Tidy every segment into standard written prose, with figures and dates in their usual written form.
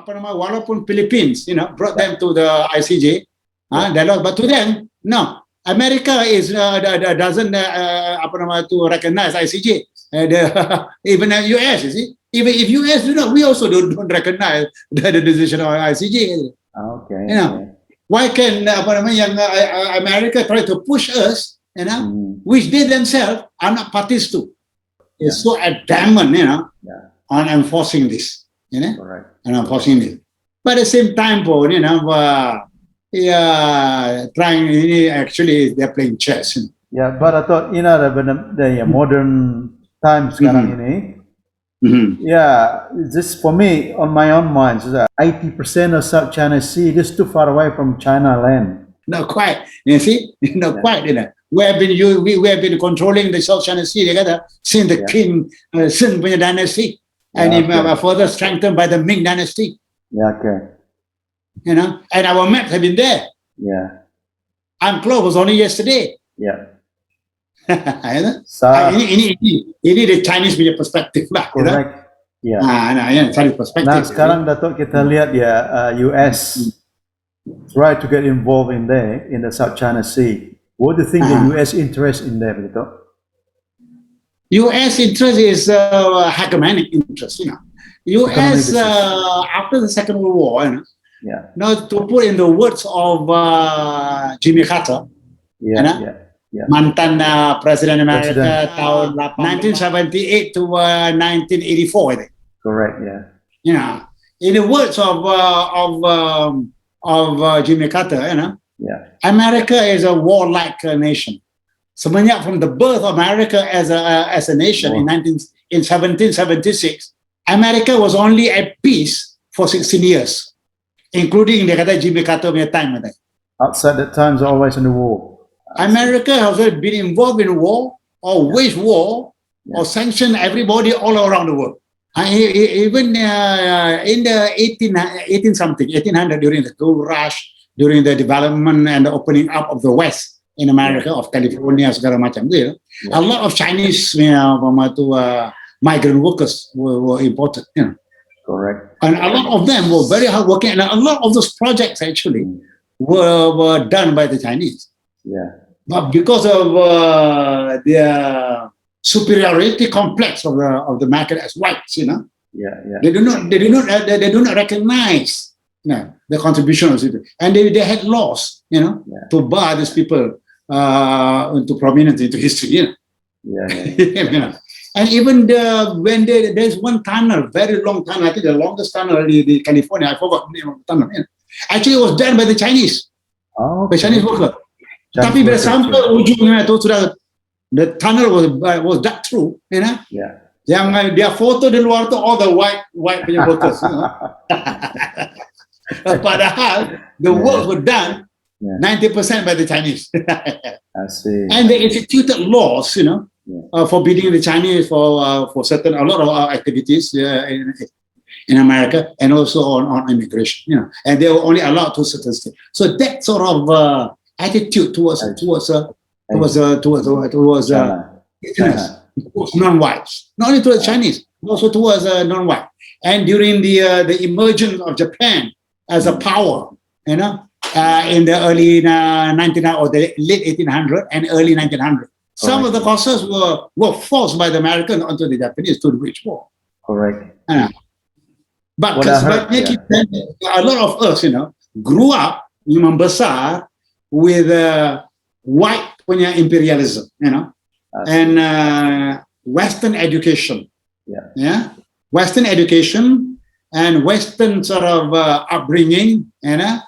Walaupun Philippines, brought them to the ICJ, but to them, no. America doesn't recognize ICJ. Even the US, you see, even if US do not, we also don't recognize the decision of ICJ. Okay. Why can America try to push us, which they themselves are not parties to? It's so adamant, on enforcing this, Correct. and enforcing this. But at the same time, trying, actually, they're playing chess. Yeah, but I thought, the modern times sekarang ini, just for me, on my own mind, 80% of South China Sea is too far away from China land. Not quite, you see, not quite. We have been controlling the South China Sea together since the King Sun dynasty, and further strengthened by the Ming dynasty. Yeah, okay. And our maps have been there. Yeah. UNCLOS was only yesterday. Yeah. Ini the Chinese punya perspective lah. Correct. Chinese perspective. Nah, sekarang Datuk kita lihat US try to get involved in the South China Sea. What do you think the US interest in there, Datuk? US interest is hegemonic interest, US after the Second World War, to put in the words of Jimmy Carter, mantan Presiden Amerika tahun 1978 to 1984, I think. Correct, yeah. In the words of Jimmy Carter, America is a warlike nation. Semenjak from the birth of America as a nation in 1776, America was only at peace for 16 years. Including dia kata Jimmy Carter punya time. Outside that time is always in the war. America has been involved in war or waged war or sanctioned everybody all around the world. Even in the 1800 during the gold rush, during the development and the opening up of the West in America, of California, segala macam tu, a lot of Chinese migrant workers were imported. Correct. And a lot of them were very hardworking, and a lot of those projects actually were done by the Chinese. Yeah. But because of their superiority complex of the market as whites, they do not recognize the contribution of people, and they had laws, to bar these people into prominence into history. And even when there's one tunnel, very long tunnel, I think the longest tunnel in California, I forgot the name of the tunnel. Actually, it was done by the Chinese, the Chinese worker. Tapi bila sampai ujungnya itu sudah, the tunnel was dug through, Yang dia foto di luar tu all the white punya workers. Padahal the work was done 90% by the Chinese. I see. And they instituted laws, forbidding the Chinese for a lot of activities in America, and also on immigration, and they were only allowed to certain states. So that sort of attitude towards non-whites, not only towards Chinese, also towards non-white. And during the emergence of Japan as a power, in the early 1900 or the late 1800s and early 1900s. Some of the causes were forced by the Americans onto the Japanese to wage war. Correct. But a lot of us, grew up, membesar with white punya imperialism, and Western education. Western education and Western sort of upbringing, then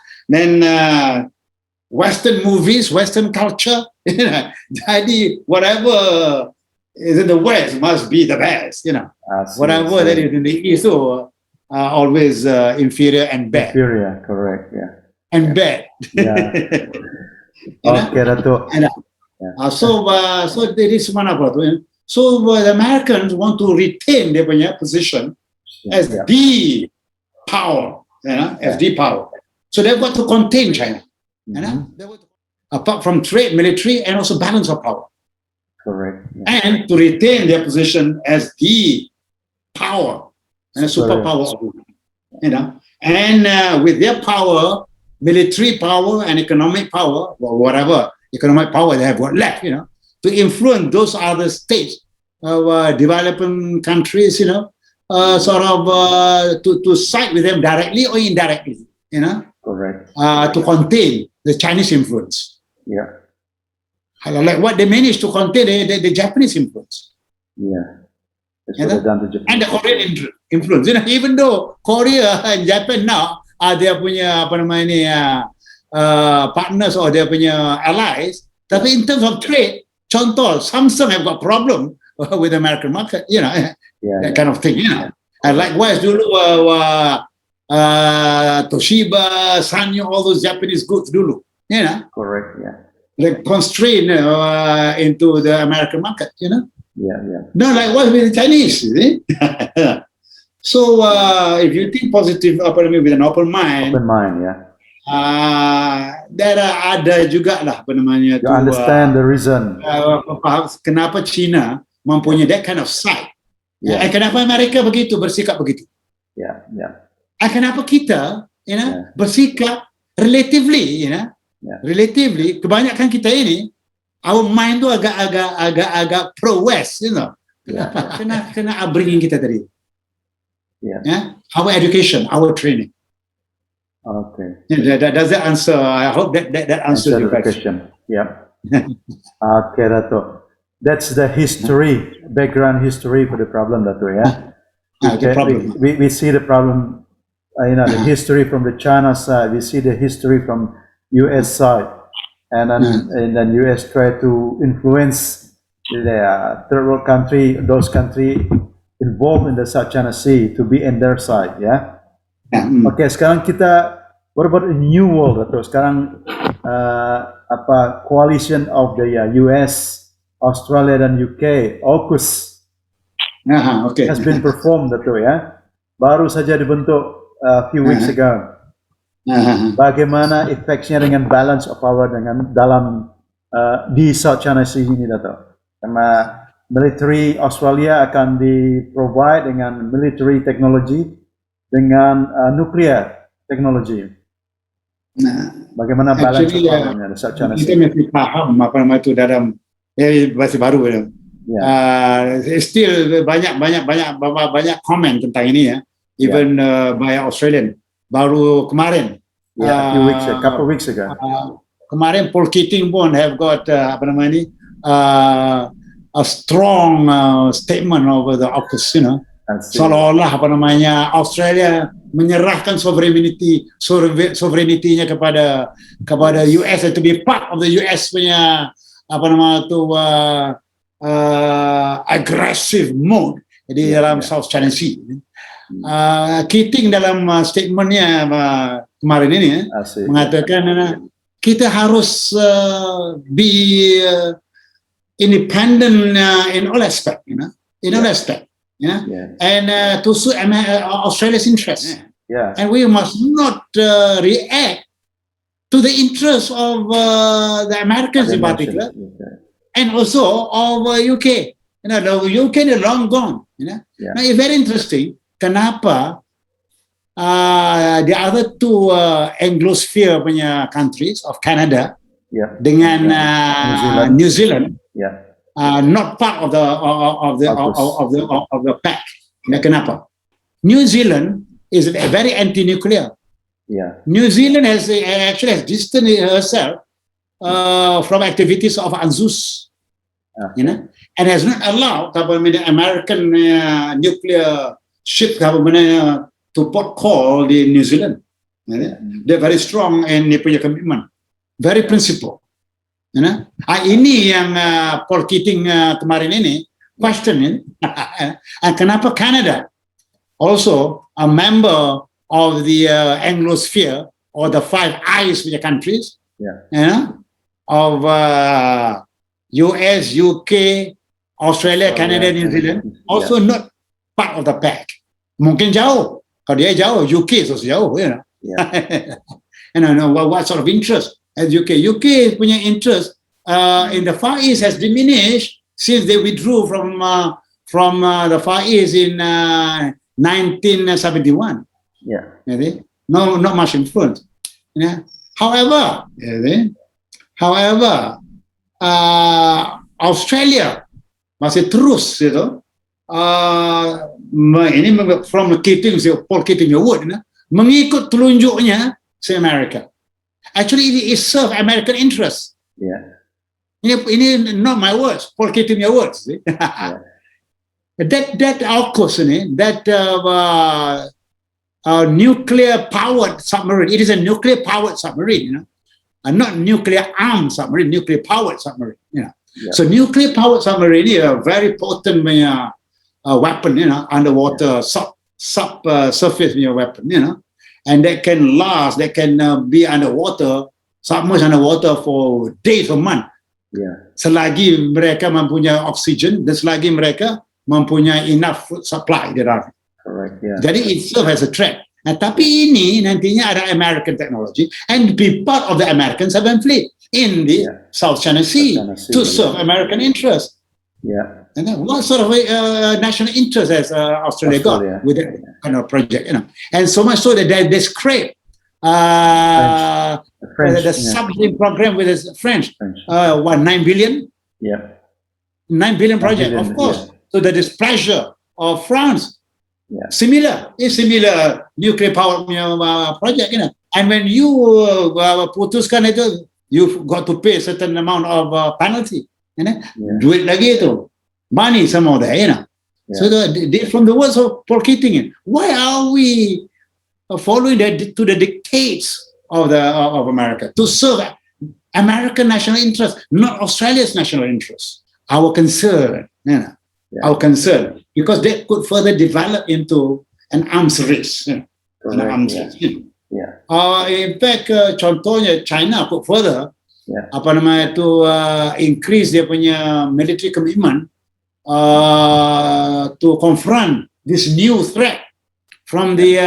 Western movies, Western culture. Jadi whatever is in the West must be the best, whatever that is in the East, always inferior and bad. Inferior, correct, and bad. Okay, Dato. So there is one of it. So the Americans want to retain their position as the power, as the power. So they've got to contain China, apart from trade, military, and also balance of power. Correct. Yeah. and to retain their position as the power and a superpower, and with their power, military power and economic power, or whatever economic power they have got left, to influence those other states of developing countries, sort of to side with them directly or indirectly, Correct. to contain the Chinese influence. Yeah. Like what they managed to contain the Japanese influence. Yeah. That's what they've done to Japan. And the Korean influence. Even though Korea and Japan now are their punya partners or their punya allies, tapi in terms of trade, contoh Samsung have got problem with the American market, that kind of thing, And likewise, dulu Toshiba, Sanyo, all those Japanese goods dulu, Correct. Yeah. like constrained into the American market, Yeah. No, likewise with the Chinese. So if you think positive, with an open mind, Yeah. there ada juga lah You understand the reason. Kenapa China mempunyai that kind of side, and kenapa Amerika begitu bersikap begitu, Yeah. and kenapa kita, bersikap relatively, relatively kebanyakan kita ini, our mind tu agak pro West, kena upbringing kita tadi, our education, our training. Okay. Does that answer? I hope that answers your question. Yeah. Okay, Dato. That's the history, background history for the problem, Dato. Yeah. The problem. We see the problem, the history from the China side. We see the history from U.S. side, and then U.S. try to influence the third world country, those countries involved in the South China Sea to be in their side. Yeah. Okay, sekarang kita, what about a new world, Dato? Sekarang coalition of the US, Australia dan UK, AUKUS, has been performed, Dato, ya. Baru saja dibentuk a few weeks ago. Bagaimana efeknya dengan balance of power dalam di South China Sea ini, Dato? Karena military Australia akan di-provide dengan military technology, dengan nuclear technology. Bagaimana balance powernya di South China Sea? Kita mesti paham itu dalam masih baru. Still banyak komen tentang ini, even by Australian. Baru kemarin. A couple weeks ago. Kemarin Paul Keating pun have got a strong statement over the AUKUS, seolah-olah Australia menyerahkan sovereignty-nya kepada US, to be part of the US punya aggressive mode di dalam South China Sea. Keating dalam statementnya kemarin ini mengatakan kita harus be independent in all aspect, and to suit Australia's interests. And we must not react to the interests of the Americans in particular, and also of UK. The UK is long gone. Now it's very interesting. Kenapa the other two Anglosphere punya countries of Canada dengan New Zealand not part of the pack. Kenapa? New Zealand is very anti-nuclear. New Zealand has distanced herself from activities of UNZUS, and has not allowed the American nuclear ship to port call in New Zealand. They're very strong in their commitment, very principled. Ini yang Paul Keating kemarin ini questioning, kenapa Canada, also a member of the Anglosphere or the Five Eyes countries, of US, UK, Australia, Canada, New Zealand, also not part of the pack. Mungkin jauh, kalau dia jauh, UK so jauh, what sort of interest? As UK punya interest in the Far East has diminished since they withdrew from the Far East in 1971. Yeah. No, not much influence. However, Australia masih terus, ini from Paul Keating word, mengikut telunjuknya si Amerika. Actually, it serve American interest. Yeah. Ini not my words, Paul Keating words. Yeah. That AUKUS, that nuclear powered submarine. It is a nuclear powered submarine, and not nuclear armed submarine. Nuclear powered submarine. Yeah. So nuclear powered submarine is a very potent weapon, underwater surface weapon, and that can last. That can be underwater, submerged underwater for days or months. Yeah. Selagi mereka mempunyai oksigen dan selagi mereka mempunyai enough food supply di darat. Correct. Yeah. Jadi it serve as a threat. Nah, tapi ini nantinya ada American technology and be part of the American Seventh Fleet in the South China Sea to serve American interest. Yeah. And then what sort of national interest has Australia got with that kind of project? And so much so that they scrape the submarine program with the French. 9 billion? Yeah. 9 billion project, of course. So the displeasure of France. Similar nuclear power project, and when you putuskan itu, you've got to pay a certain amount of penalty, duit lagi itu, money some of that, So from the words of Paul Keating, why are we following to the dictates of America to serve American national interest, not Australia's national interest? Our concern, our concern, because that could further develop into an arms race. In fact, contohnya China could further increase their punya military commitment to confront this new threat from the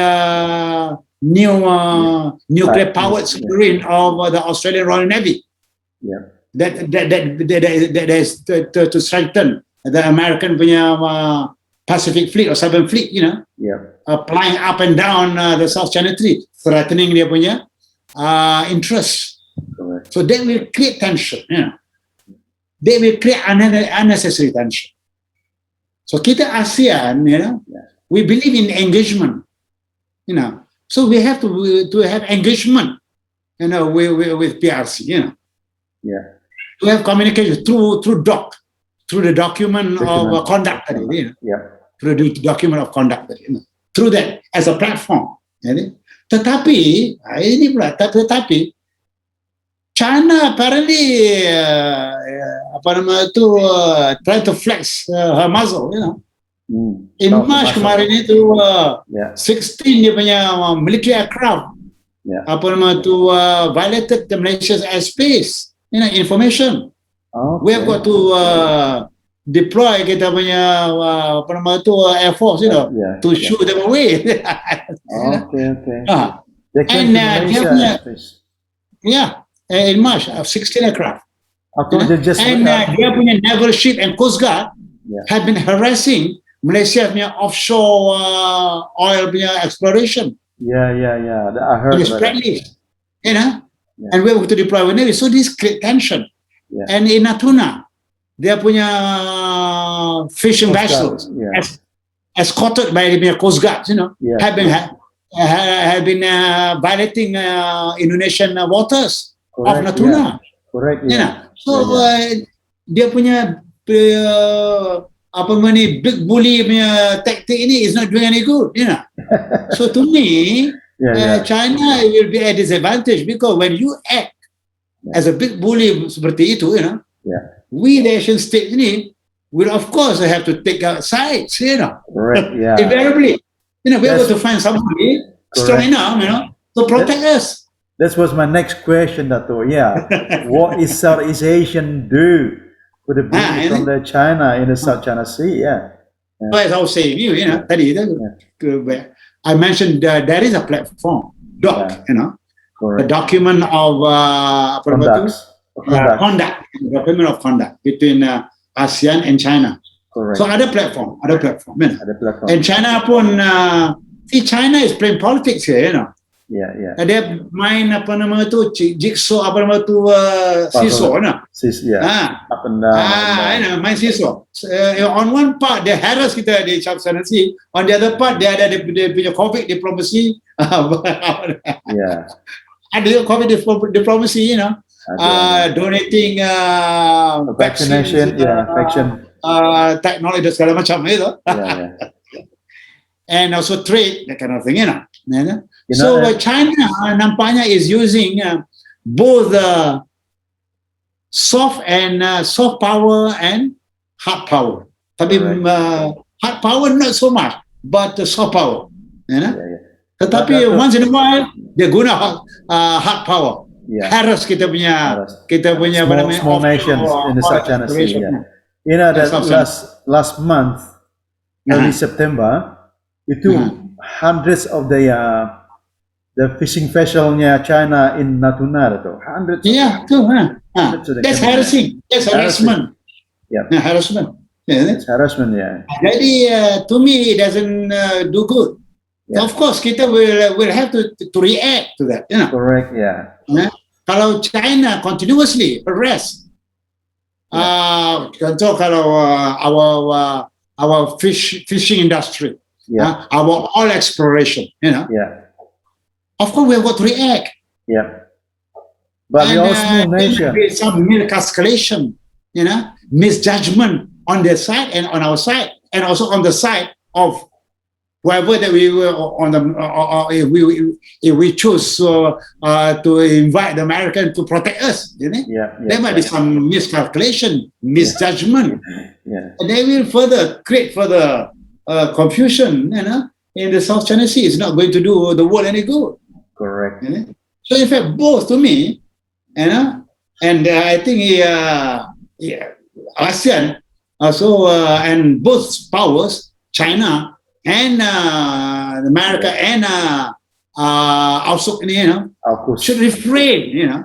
new nuclear powered submarine of the Australian Royal Navy. That is to strengthen the American Pacific Fleet or Southern Fleet, flying up and down the South China Sea, threatening their interests. Correct. So they will create tension. They will create unnecessary tension. So kita ASEAN, we believe in engagement. So we have to have engagement, with PRC. To have communication through the document of conduct, through the document of conduct, through that as a platform. Tetapi China apparently try to flex her muzzle, In March kemarin itu 16 dia punya military aircraft violated the Malaysia's airspace, information. We have got to deploy kita punya Air Force, to shoot them away. And in March, 16 aircraft. And dia punya naval ship and Coast Guard have been harassing Malaysia punya offshore oil punya exploration. I heard about it. And we have to deploy our Navy. So this create tension. And in Natuna, dia punya fishing vessels escorted by the Coast Guard, have been violating Indonesian waters of Natuna. Correct. So dia punya big bully punya tactic ini is not doing any good, So to me, China will be at disadvantage because when you act as a big bully seperti itu, we the Asian states ini will of course have to take sides, Correct. Invariably, we have to find somebody strong enough, to protect us. That was my next question, Dato. What is Southeast Asian do for the bully from the China in the South China Sea? As I was saying, tadi I mentioned there is a platform, a document of conduct between ASEAN and China. Correct. So ada platform. Ada platform. And China pun, see, China is playing politics here, you know. Yeah. Dia main apa nama tu, jigsaw apa nama tu, seesaw, you know. Up and down. You know, main seesaw. On one part, they harass kita di Self-Esteem. On the other part, dia ada dia punya confict diplomacy. Yeah. Ada confict diplomacy, you know. Donating vaccination, vaccine, technology dan segala macam itu. Yeah. And also trade, that kind of thing, you know. You So know, China nampaknya is using both soft power and hard power. Tapi hard power not so much, but soft power, you know. Yeah. Tetapi once in a while dia guna hard power. Yeah. Harus kita punya small nations in the South China Sea. Yeah. You know that last month, early September, itu hundreds of the fishing vessel-nya China in Natuna itu. Hundreds. Yeah, tu. That's harassing. That's harassment. Yeah. Harassment. It's harassment, yeah. Jadi to me it doesn't do good. Yeah. Of course, kita will have to react to that, you know. Correct, yeah. Kalau China continuously harass, contoh kalau our fishing industry, our oil exploration, you know. Yeah. Of course, we have got to react. Yeah. But we also measure some escalation, you know, misjudgment on their side and on our side, and also on the side of whoever that we were on the, if we choose to invite the American to protect us, you know, there might be some miscalculation, misjudgment, and they will create further confusion, you know, in the South China Sea. It's not going to do the world any good. Correct. You know? So in fact, both to me, you know, and I think ASEAN also and both powers, China and America and also, you know, should refrain, you know,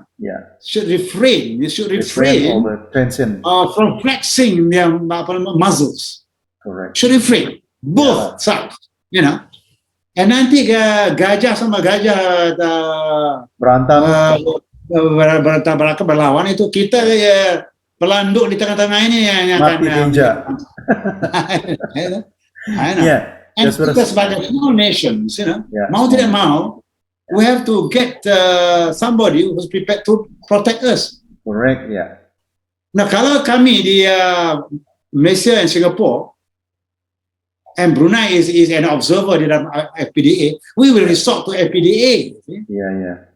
should refrain. They should refrain from flexing their muscles. Correct. Should refrain both sides, you know. And nanti gajah sama gajah berantem berlawan itu kita pelanduk di tengah-tengah ini yang akan and kita sebagai small nations, you know, mau tidak mau, we have to get somebody who's prepared to protect us. Correct, yeah. Nah, kalau kami di Malaysia and Singapore, and Brunei is an observer di dalam FPDA, we will resort to FPDA. Yeah.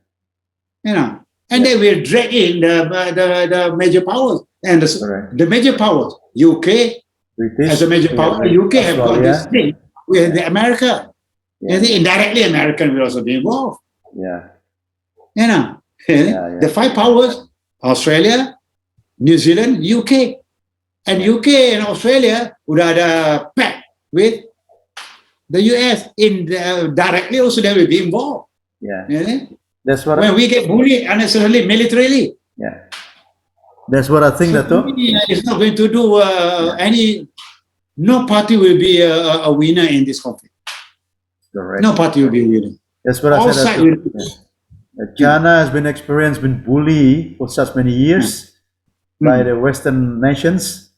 You know, and they will drag in the major powers and the major powers. UK British, as a major power, UK have got this thing with the America. And indirectly, American will also be involved. Yeah. You know, the five powers: Australia, New Zealand, UK, and UK and Australia udah ada pact with the US directly. Also, they will be involved. Yeah. That's what when we get bullied unnecessarily militarily. Yeah. That's what I think. So it's not going to do no party will be a winner in this conflict. Correct. No party will be a winner. That's what I said. China has been bullied for such many years by the Western nations.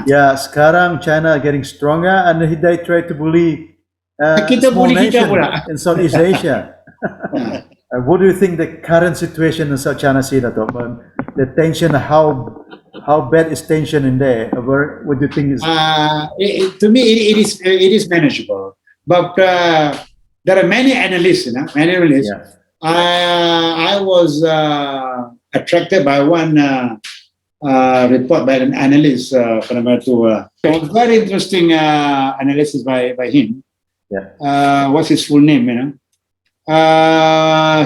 Yeah, sekarang China getting stronger, and they try to bully small nation in Southeast Asia. What do you think the current situation in South China Sea, Dato? The tension, how bad is tension in there? What do you think is? To me, it is manageable, but there are many analysts. You know, many analysts. Yeah. I was attracted by one report by an analyst. Very interesting analysis by him. Yeah. What's his full name? You know.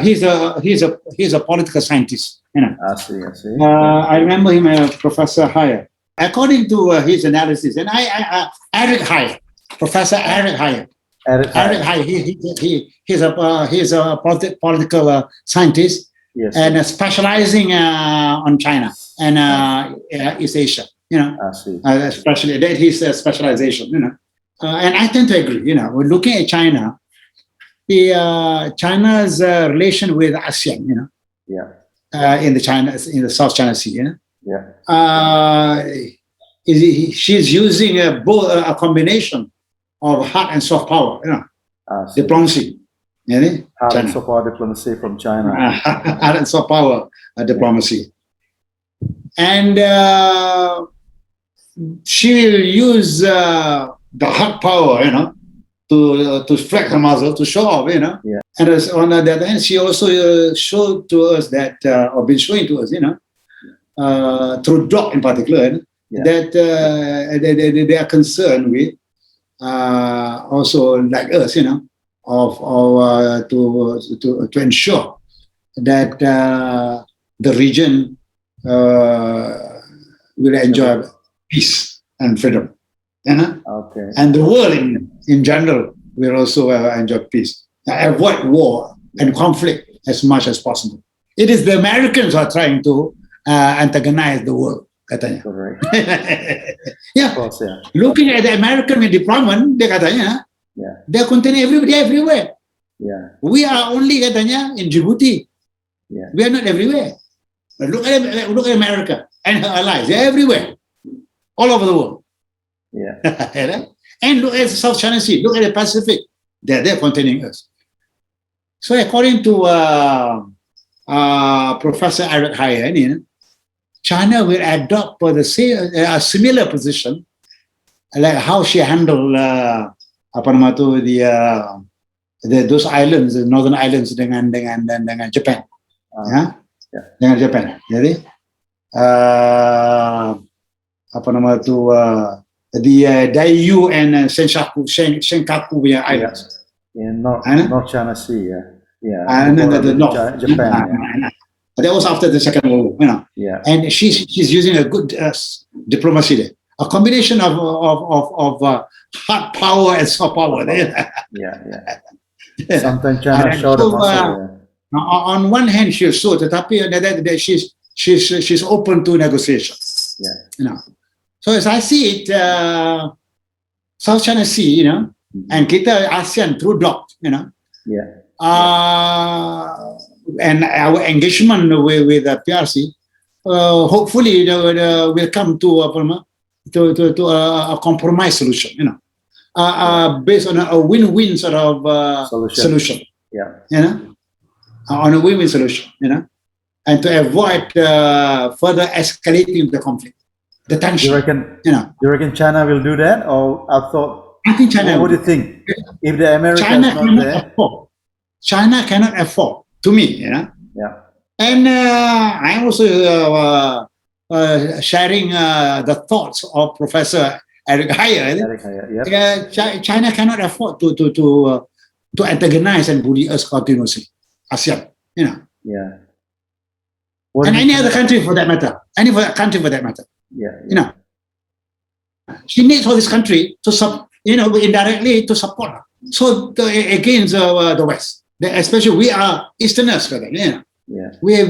He's a political scientist. You know. I see. I remember him, Professor Hyatt. According to his analysis, and Eric Hyatt, Professor Eric Hyatt. Eric Hyatt. He's a political scientist, and specializing on China and East Asia. You know, I see. especially that his specialization. You know, and I tend to agree. You know, when looking at China, China's relation with ASEAN. You know, Yeah. In the South China Sea. You know, Yeah. she's using a combination of hard and soft power. You know, I see. diplomacy. You know, Hard China. and soft power diplomacy from China. Hard and soft power diplomacy. And she will use the hard power, you know, to flex her muscle, to show off, you know. Yeah. And on the other hand, she also showed to us that, or been showing to us, you know, through Doc in particular, that they are concerned with, also like us, you know, to ensure that the region will enjoy peace and freedom, you know? Okay. And the world in general will also enjoy peace. Avoid war and conflict as much as possible. It is the Americans who are trying to antagonize the world, katanya. Correct. Yeah. Of course, yeah. Looking at the American deployment, dia katanya, they're containing everywhere. Yeah. We are only katanya in Djibouti. Yeah. We are not everywhere. But look at America and her allies. They're everywhere, all over the world. Yeah. And look at South China Sea. Look at the Pacific. They're containing us. So according to Professor Eric Hayen, China will adopt a similar position, like how she handled those islands, the northern islands dengan Japan. Dengan Japan. Jadi the Diu and Senkaku punya islands. In North China Sea, yeah. And then the North Japan. That was after the Second World War, you know. Yeah. And she's using a good diplomacy there, a combination of hard power and soft power. Yeah. Sometimes China showed a muscle. On one hand, she's so, tetapi that she's open to negotiation. Yeah. You know. So as I see it, South China Sea, you know, and kita ASEAN through DOC, you know. Yeah. And our engagement with the PRC, hopefully will come to a compromise solution, you know, based on a win-win sort of solution. Yeah. You know, on a win-win solution, you know, and to avoid further escalating the conflict, the tension. You reckon China will do that, or I think China. What do you think? If the Americans China cannot afford, to me, you know. Yeah. And I'm also sharing the thoughts of Professor Eric Hayer. China cannot afford to antagonize and bully us continuously, ASEAN, you know. Yeah. And any other country for that matter. Yeah. You know. She needs for this country to indirectly to support her. So against the West. Especially we are Easterners, you know. Yeah. We have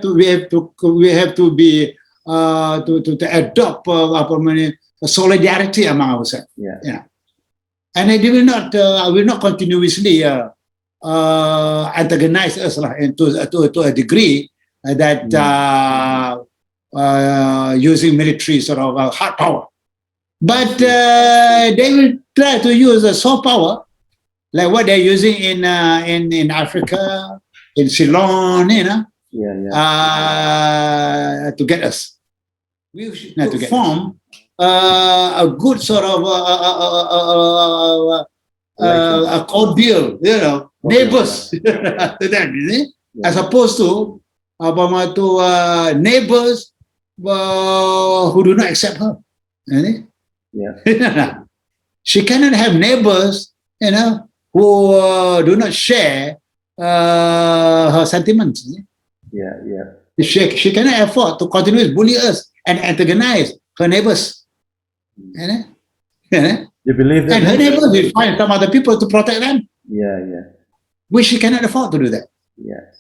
to be to adopt solidarity among ourselves. Yeah. You know. And they will not continuously antagonize us to a degree that using military sort of hard power. But they will try to use a soft power, like what they're using in Africa, in Ceylon, you know, to get us. We should form a good sort of a cordial, you know, neighbors to them, you see? As opposed to neighbors who do not accept her. You see? Yeah. She cannot have neighbors, you know, who do not share her sentiments. Yeah. She cannot afford to continue to bully us and antagonize her neighbors. You know? You believe that? And her neighbors will find some other people to protect them. Yeah. Which she cannot afford to do that. Yeah.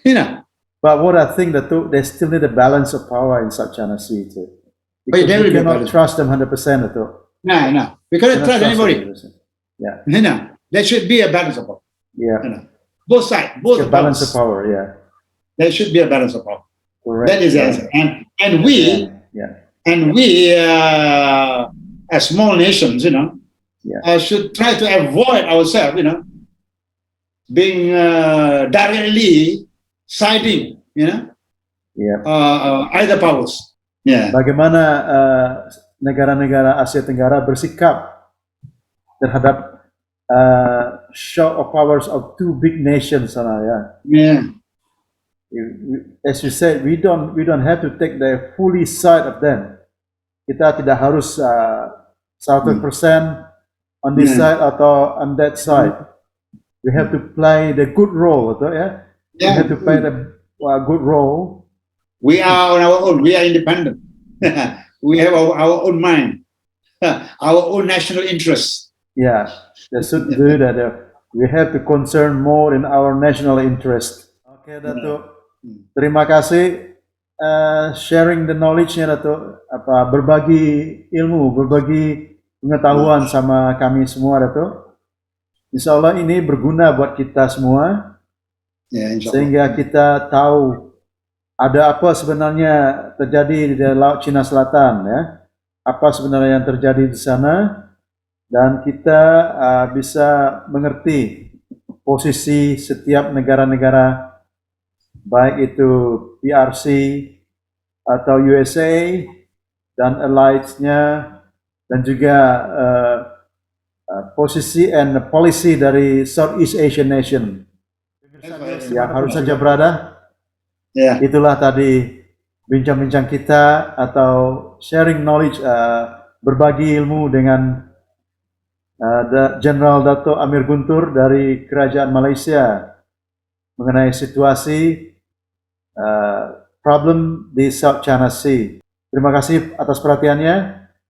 You know. But what I think that they still need a balance of power in South China Sea too. Because there we will be a cannot balance. trust them 100% at all. No. We cannot trust anybody. 100%. Yeah. There should be a balance of power. Yeah. Both sides, both a balance of power, yeah. There should be a balance of power. Correct. That is the answer. And we, as small nations, should try to avoid ourselves, being directly siding, either powers. Yeah. Bagaimana negara-negara Asia Tenggara bersikap terhadap show of powers of two big nations, Yeah. As you said, we don't have to take the fully side of them. Kita tidak harus 100% on this side atau on that side. We have to play the good role, We have to play the good role. We are on our own. We are independent. We have our own mind, our own national interests. Yeah, that should do that. We have to concern more in our national interest. Okay, Dato. Terima kasih sharing the knowledge-nya, Dato. Berbagi ilmu, berbagi pengetahuan sama kami semua, Dato. Insya Allah ini berguna buat kita semua, sehingga kita tahu ada apa sebenarnya terjadi di Laut China Selatan, apa sebenarnya yang terjadi di sana, dan kita bisa mengerti posisi setiap negara-negara, baik itu PRC atau USA dan allies-nya, dan juga posisi and policy dari Southeast Asian nation yang harus saja berada. Itulah tadi bincang-bincang kita atau sharing knowledge, berbagi ilmu dengan General Dato Amir Gutur dari Kerajaan Malaysia mengenai situasi problem di South China Sea. Terima kasih atas perhatiannya,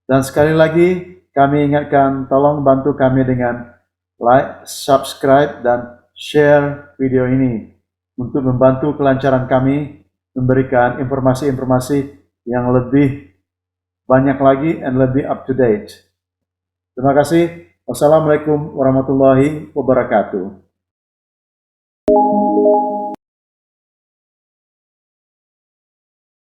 dan sekali lagi kami ingatkan, tolong bantu kami dengan like, subscribe, dan share video ini untuk membantu kelancaran kami memberikan informasi-informasi yang lebih banyak lagi dan lebih up to date. Terima kasih. Wassalamualaikum warahmatullahi wabarakatuh.